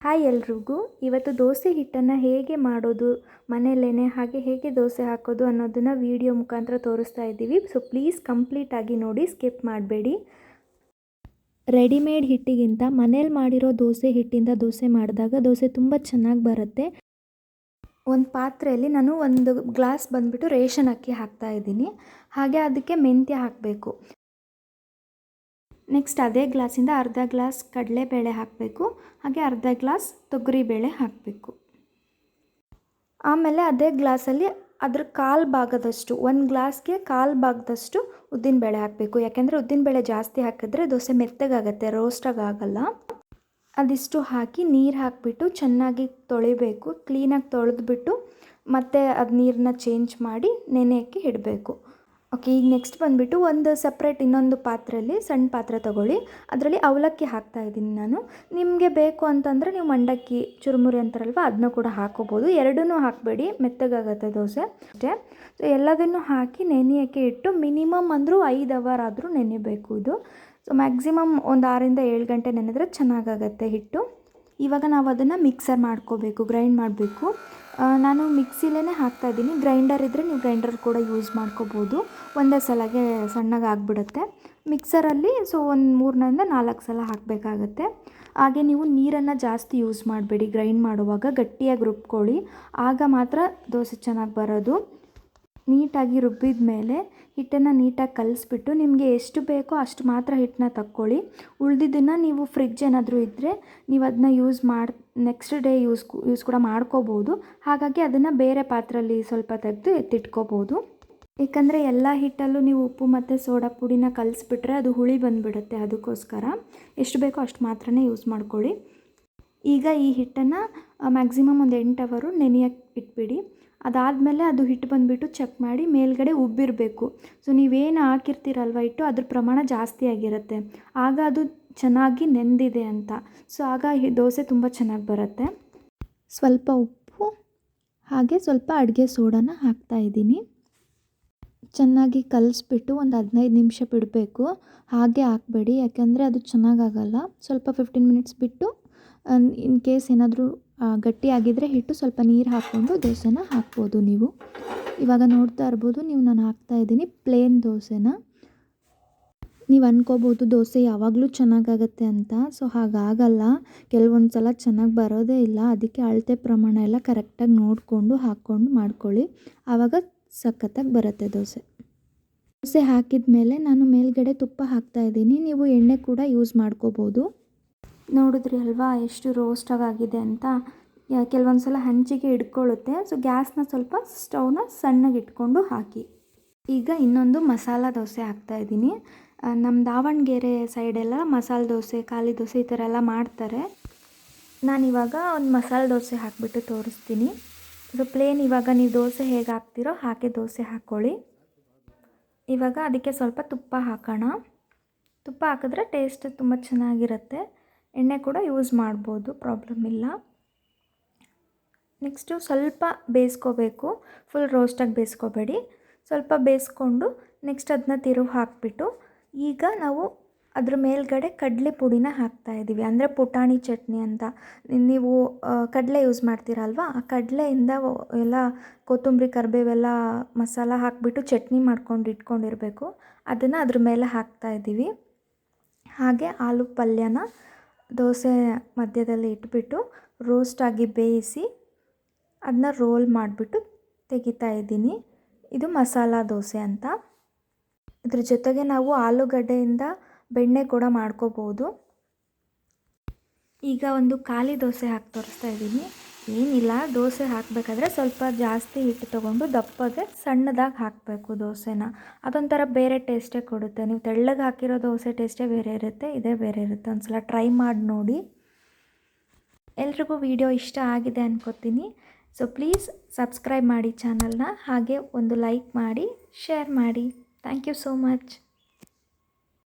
Hi ಎಲ್ರಿಗೂ. ಇವತ್ತು ದೋಸೆ ಹಿಟ್ಟನ್ನು ಹೇಗೆ ಮಾಡೋದು ಮನೆಯಲ್ಲೇ, ಹಾಗೆ ಹೇಗೆ ದೋಸೆ ಹಾಕೋದು ಅನ್ನೋದನ್ನು ವಿಡಿಯೋ ಮುಖಾಂತರ ತೋರಿಸ್ತಾ ಇದ್ದೀವಿ. ಸೊ ಪ್ಲೀಸ್ ಕಂಪ್ಲೀಟಾಗಿ ನೋಡಿ, ಸ್ಕಿಪ್ ಮಾಡಬೇಡಿ. ರೆಡಿಮೇಡ್ ಹಿಟ್ಟಿಗಿಂತ ಮನೇಲಿ ಮಾಡಿರೋ ದೋಸೆ ಹಿಟ್ಟಿಂದ ದೋಸೆ ಮಾಡಿದಾಗ ದೋಸೆ ತುಂಬ ಚೆನ್ನಾಗಿ ಬರುತ್ತೆ. ಒಂದು ಪಾತ್ರೆಯಲ್ಲಿ ನಾನು 1 ಗ್ಲಾಸ್ ಬಂದುಬಿಟ್ಟು ರೇಷನ್ ಅಕ್ಕಿ ಹಾಕ್ತಾಯಿದ್ದೀನಿ. ಹಾಗೆ ಅದಕ್ಕೆ ಮೆಂತ್ಯ ಹಾಕಬೇಕು. ನೆಕ್ಸ್ಟ್ ಅದೇ ಗ್ಲಾಸಿಂದ ಅರ್ಧ ಗ್ಲಾಸ್ ಕಡಲೆಬೇಳೆ ಹಾಕಬೇಕು. ಹಾಗೆ ಅರ್ಧ ಗ್ಲಾಸ್ ತೊಗರಿಬೇಳೆ ಹಾಕಬೇಕು. ಆಮೇಲೆ ಅದೇ ಗ್ಲಾಸಲ್ಲಿ ಅದ್ರ ಕಾಲು ಭಾಗದಷ್ಟು, 1 ಗ್ಲಾಸ್ಗೆ ಕಾಲು ಭಾಗದಷ್ಟು ಉದ್ದಿನಬೇಳೆ ಹಾಕಬೇಕು. ಯಾಕೆಂದರೆ ಉದ್ದಿನಬೇಳೆ ಜಾಸ್ತಿ ಹಾಕಿದ್ರೆ ದೋಸೆ ಮೆತ್ತಗಾಗತ್ತೆ, ರೋಸ್ಟಾಗಿ ಆಗಲ್ಲ. ಅದಿಷ್ಟು ಹಾಕಿ ನೀರು ಹಾಕಿಬಿಟ್ಟು ಚೆನ್ನಾಗಿ ತೊಳಿಬೇಕು. ಕ್ಲೀನಾಗಿ ತೊಳೆದ್ಬಿಟ್ಟು ಮತ್ತೆ ಅದು ನೀರನ್ನ ಚೇಂಜ್ ಮಾಡಿ ನೆನೆಯೋಕ್ಕೆ ಇಡಬೇಕು. ಓಕೆ, ಈಗ ನೆಕ್ಸ್ಟ್ ಬಂದುಬಿಟ್ಟು ಒಂದು ಸಪ್ರೇಟ್ ಇನ್ನೊಂದು ಪಾತ್ರೆಯಲ್ಲಿ, ಸಣ್ಣ ಪಾತ್ರೆ ತೊಗೊಳ್ಳಿ. ಅದರಲ್ಲಿ ಅವಲಕ್ಕಿ ಹಾಕ್ತಾಯಿದ್ದೀನಿ ನಾನು. ನಿಮಗೆ ಬೇಕು ಅಂತಂದರೆ ನೀವು ಮಂಡಕ್ಕಿ, ಚುರುಮುರಿ ಅಂತಾರಲ್ವ, ಅದನ್ನ ಕೂಡ ಹಾಕೋಬೋದು. ಎರಡನ್ನೂ ಹಾಕಬೇಡಿ, ಮೆತ್ತಗಾಗತ್ತೆ ದೋಸೆ ಅಷ್ಟೇ. ಸೊ ಎಲ್ಲದನ್ನು ಹಾಕಿ ನೆನೆಯೋಕ್ಕೆ ಇಟ್ಟು ಮಿನಿಮಮ್ ಅಂದರೂ 5 ಅವರ್ ಆದರೂ ನೆನೆಯಬೇಕು ಇದು. ಸೊ ಮ್ಯಾಕ್ಸಿಮಮ್ ಒಂದು 6 ಇಂದ 7 ಗಂಟೆ ನೆನೆದ್ರೆ ಚೆನ್ನಾಗಾಗತ್ತೆ ಹಿಟ್ಟು. ಇವಾಗ ನಾವು ಅದನ್ನು ಮಿಕ್ಸರ್ ಮಾಡ್ಕೋಬೇಕು, ಗ್ರೈಂಡ್ ಮಾಡಬೇಕು. ನಾನು ಮಿಕ್ಸಿಲೇ ಹಾಕ್ತಾಯಿದ್ದೀನಿ. ಗ್ರೈಂಡರ್ ಇದ್ದರೆ ನೀವು ಗ್ರೈಂಡರ್ ಕೂಡ ಯೂಸ್ ಮಾಡ್ಕೋಬೋದು. ಒಂದೇ ಸಲಗೆ ಸಣ್ಣಗೆ ಆಗಿಬಿಡುತ್ತೆ. ಮಿಕ್ಸರಲ್ಲಿ ಸೊ ಒಂದು 3 4 ಸಲ ಹಾಕಬೇಕಾಗತ್ತೆ. ಹಾಗೆ ನೀವು ನೀರನ್ನು ಜಾಸ್ತಿ ಯೂಸ್ ಮಾಡಬೇಡಿ. ಗ್ರೈಂಡ್ ಮಾಡುವಾಗ ಗಟ್ಟಿಯಾಗಿ ರುಬ್ಕೊಳ್ಳಿ, ಆಗ ಮಾತ್ರ ದೋಸೆ ಚೆನ್ನಾಗಿ ಬರೋದು. ನೀಟಾಗಿ ರುಬ್ಬಿದ ಮೇಲೆ ಹಿಟ್ಟನ್ನು ನೀಟಾಗಿ ಕಲಿಸ್ಬಿಟ್ಟು ನಿಮಗೆ ಎಷ್ಟು ಬೇಕೋ ಅಷ್ಟು ಮಾತ್ರ ಹಿಟ್ಟನ್ನ ತಕ್ಕೊಳ್ಳಿ. ಉಳಿದಿದ್ದನ್ನು ನೀವು ಫ್ರಿಡ್ಜ್ ಏನಾದರೂ ಇದ್ದರೆ ನೀವು ಅದನ್ನ ನೆಕ್ಸ್ಟ್ ಡೇ ಯೂಸ್ ಕೂಡ ಮಾಡ್ಕೋಬೋದು. ಹಾಗಾಗಿ ಅದನ್ನು ಬೇರೆ ಪಾತ್ರೆಯಲ್ಲಿ ಸ್ವಲ್ಪ ತೆಗೆದು ಎತ್ತಿಟ್ಕೋಬೋದು. ಏಕೆಂದರೆ ಎಲ್ಲ ಹಿಟ್ಟಲ್ಲೂ ನೀವು ಉಪ್ಪು ಮತ್ತು ಸೋಡಾ ಪುಡಿನ ಕಲಿಸ್ಬಿಟ್ರೆ ಅದು ಹುಳಿ ಬಂದುಬಿಡುತ್ತೆ. ಅದಕ್ಕೋಸ್ಕರ ಎಷ್ಟು ಬೇಕೋ ಅಷ್ಟು ಮಾತ್ರನೇ ಯೂಸ್ ಮಾಡ್ಕೊಳ್ಳಿ. ಈಗ ಈ ಹಿಟ್ಟನ್ನು ಮ್ಯಾಕ್ಸಿಮಮ್ ಒಂದು 8 ಅವರು ನೆನೆಯೋಕ್ಕೆ ಇಟ್ಬಿಡಿ. ಅದಾದಮೇಲೆ ಅದು ಹಿಟ್ಟು ಬಂದುಬಿಟ್ಟು ಚೆಕ್ ಮಾಡಿ ಮೇಲ್ಗಡೆ ಉಬ್ಬಿರಬೇಕು. ಸೊ ನೀವೇನು ಹಾಕಿರ್ತೀರಲ್ವ ಹಿಟ್ಟು, ಅದ್ರ ಪ್ರಮಾಣ ಜಾಸ್ತಿ ಆಗಿರುತ್ತೆ. ಆಗ ಅದು ಚೆನ್ನಾಗಿ ನೆಂದಿದೆ ಅಂತ. ಸೊ ಆಗ ದೋಸೆ ತುಂಬ ಚೆನ್ನಾಗಿ ಬರುತ್ತೆ. ಸ್ವಲ್ಪ ಉಪ್ಪು ಹಾಗೆ ಸ್ವಲ್ಪ ಅಡುಗೆ ಸೋಡಾನ ಹಾಕ್ತಾಯಿದ್ದೀನಿ. ಚೆನ್ನಾಗಿ ಕಲಿಸ್ಬಿಟ್ಟು ಒಂದು 15 ನಿಮಿಷ ಬಿಡಬೇಕು. ಹಾಗೆ ಹಾಕಬೇಡಿ, ಯಾಕೆಂದರೆ ಅದು ಚೆನ್ನಾಗಾಗಲ್ಲ. ಸ್ವಲ್ಪ 15 ಮಿನಿಟ್ಸ್ ಬಿಟ್ಟು ಇನ್ ಕೇಸ್ ಏನಾದರೂ ಗಟ್ಟಿಯಾಗಿದ್ದರೆ ಹಿಟ್ಟು ಸ್ವಲ್ಪ ನೀರು ಹಾಕ್ಕೊಂಡು ದೋಸೆನ ಹಾಕ್ಬೋದು ನೀವು. ಇವಾಗ ನೋಡ್ತಾ ಇರ್ಬೋದು ನೀವು, ನಾನು ಹಾಕ್ತಾಯಿದ್ದೀನಿ ಪ್ಲೇನ್ ದೋಸೆನ. ನೀವು ಅನ್ಕೋಬೋದು ದೋಸೆ ಯಾವಾಗಲೂ ಚೆನ್ನಾಗಾಗತ್ತೆ ಅಂತ. ಸೊ ಹಾಗಾಗಲ್ಲ, ಕೆಲವೊಂದು ಸಲ ಚೆನ್ನಾಗಿ ಬರೋದೇ ಇಲ್ಲ. ಅದಕ್ಕೆ ಅಳತೆ ಪ್ರಮಾಣ ಎಲ್ಲ ಕರೆಕ್ಟಾಗಿ ನೋಡಿಕೊಂಡು ಹಾಕ್ಕೊಂಡು ಮಾಡ್ಕೊಳ್ಳಿ, ಆವಾಗ ಸಖತ್ತಾಗಿ ಬರುತ್ತೆ ದೋಸೆ. ದೋಸೆ ಹಾಕಿದ ಮೇಲೆ ನಾನು ಮೇಲ್ಗಡೆ ತುಪ್ಪ ಹಾಕ್ತಾಯಿದ್ದೀನಿ. ನೀವು ಎಣ್ಣೆ ಕೂಡ ಯೂಸ್ ಮಾಡ್ಕೋಬೋದು. ನೋಡಿದ್ರಿ ಅಲ್ವಾ ಎಷ್ಟು ರೋಸ್ಟಾಗಿ ಆಗಿದೆ ಅಂತ. ಕೆಲವೊಂದು ಸಲ ಹಂಚಿಗೆ ಹಿಡ್ಕೊಳ್ಳುತ್ತೆ. ಸೊ ಗ್ಯಾಸ್ನ ಸ್ವಲ್ಪ ಸ್ಟವ್ನ ಸಣ್ಣಗೆ ಇಟ್ಕೊಂಡು ಹಾಕಿ. ಈಗ ಇನ್ನೊಂದು ಮಸಾಲ ದೋಸೆ ಹಾಕ್ತಾಯಿದ್ದೀನಿ. ನಮ್ಮ ದಾವಣಗೆರೆ ಸೈಡೆಲ್ಲ ಮಸಾಲೆ ದೋಸೆ, ಖಾಲಿ ದೋಸೆ ಈ ಥರ ಎಲ್ಲ ಮಾಡ್ತಾರೆ. ನಾನಿವಾಗ ಒಂದು ಮಸಾಲೆ ದೋಸೆ ಹಾಕಿಬಿಟ್ಟು ತೋರಿಸ್ತೀನಿ. ಸೊ ಪ್ಲೇನ್ ಇವಾಗ ನೀವು ದೋಸೆ ಹೇಗೆ ಹಾಕ್ತಿರೋ ಹಾಗೆ ದೋಸೆ ಹಾಕ್ಕೊಳ್ಳಿ. ಇವಾಗ ಅದಕ್ಕೆ ಸ್ವಲ್ಪ ತುಪ್ಪ ಹಾಕೋಣ. ತುಪ್ಪ ಹಾಕಿದ್ರೆ ಟೇಸ್ಟ್ ತುಂಬ ಚೆನ್ನಾಗಿರುತ್ತೆ. ಎಣ್ಣೆ ಕೂಡ ಯೂಸ್ ಮಾಡ್ಬೋದು, ಪ್ರಾಬ್ಲಮ್ ಇಲ್ಲ. ನೆಕ್ಸ್ಟು ಸ್ವಲ್ಪ ಬೇಯಿಸ್ಕೋಬೇಕು. ಫುಲ್ ರೋಸ್ಟಾಗಿ ಬೇಯಿಸ್ಕೋಬೇಡಿ, ಸ್ವಲ್ಪ ಬೇಯಿಸ್ಕೊಂಡು ನೆಕ್ಸ್ಟ್ ಅದನ್ನ ತಿರುವು ಹಾಕಿಬಿಟ್ಟು ಈಗ ನಾವು ಅದ್ರ ಮೇಲ್ಗಡೆ ಕಡಲೆ ಪುಡಿನ ಹಾಕ್ತಾಯಿದ್ದೀವಿ. ಅಂದರೆ ಪುಟಾಣಿ ಚಟ್ನಿ ಅಂತ. ನೀವು ಕಡಲೆ ಯೂಸ್ ಮಾಡ್ತೀರಲ್ವ, ಆ ಕಡಲೆಯಿಂದ ಎಲ್ಲ ಕೊತ್ತಂಬರಿ, ಕರಿಬೇವೆಲ್ಲ ಮಸಾಲ ಹಾಕಿಬಿಟ್ಟು ಚಟ್ನಿ ಮಾಡ್ಕೊಂಡು ಇಟ್ಕೊಂಡಿರಬೇಕು. ಅದನ್ನು ಅದ್ರ ಮೇಲೆ ಹಾಕ್ತಾಯಿದ್ದೀವಿ. ಹಾಗೆ ಆಲೂ ಪಲ್ಯನ ದೋಸೆ ಮಧ್ಯದಲ್ಲಿ ಇಟ್ಬಿಟ್ಟು ರೋಸ್ಟಾಗಿ ಬೇಯಿಸಿ ಅದನ್ನ ರೋಲ್ ಮಾಡಿಬಿಟ್ಟು ತೆಗಿತಾ ಇದ್ದೀನಿ. ಇದು ಮಸಾಲ ದೋಸೆ ಅಂತ. ಇದ್ರ ಜೊತೆಗೆ ನಾವು ಆಲೂಗಡ್ಡೆಯಿಂದ ಬೆಣ್ಣೆ ಕೂಡ ಮಾಡ್ಕೋಬೋದು. ಈಗ ಒಂದು ಖಾಲಿ ದೋಸೆ ಹಾಕಿ ತೋರಿಸ್ತಾ ಇದ್ದೀನಿ. ಏನಿಲ್ಲ, ದೋಸೆ ಹಾಕಬೇಕಾದ್ರೆ ಸ್ವಲ್ಪ ಜಾಸ್ತಿ ಹಿಟ್ಟು ತೊಗೊಂಡು ದಪ್ಪಗೆ ಸಣ್ಣದಾಗಿ ಹಾಕಬೇಕು ದೋಸೆನ. ಅದೊಂಥರ ಬೇರೆ ಟೇಸ್ಟೇ ಕೊಡುತ್ತೆ. ನೀವು ತೆಳ್ಳಗೆ ಹಾಕಿರೋ ದೋಸೆ ಟೇಸ್ಟೇ ಬೇರೆ ಇರುತ್ತೆ, ಇದೇ ಬೇರೆ ಇರುತ್ತೆ. ಒಂದು ಸಲ ಟ್ರೈ ಮಾಡಿ ನೋಡಿ. ಎಲ್ರಿಗೂ ವಿಡಿಯೋ ಇಷ್ಟ ಆಗಿದೆ ಅನ್ಕೋತೀನಿ. ಸೊ ಪ್ಲೀಸ್ ಸಬ್ಸ್ಕ್ರೈಬ್ ಮಾಡಿ ಚಾನಲ್ನ. ಹಾಗೆ ಒಂದು ಲೈಕ್ ಮಾಡಿ, ಶೇರ್ ಮಾಡಿ. Thank you so much.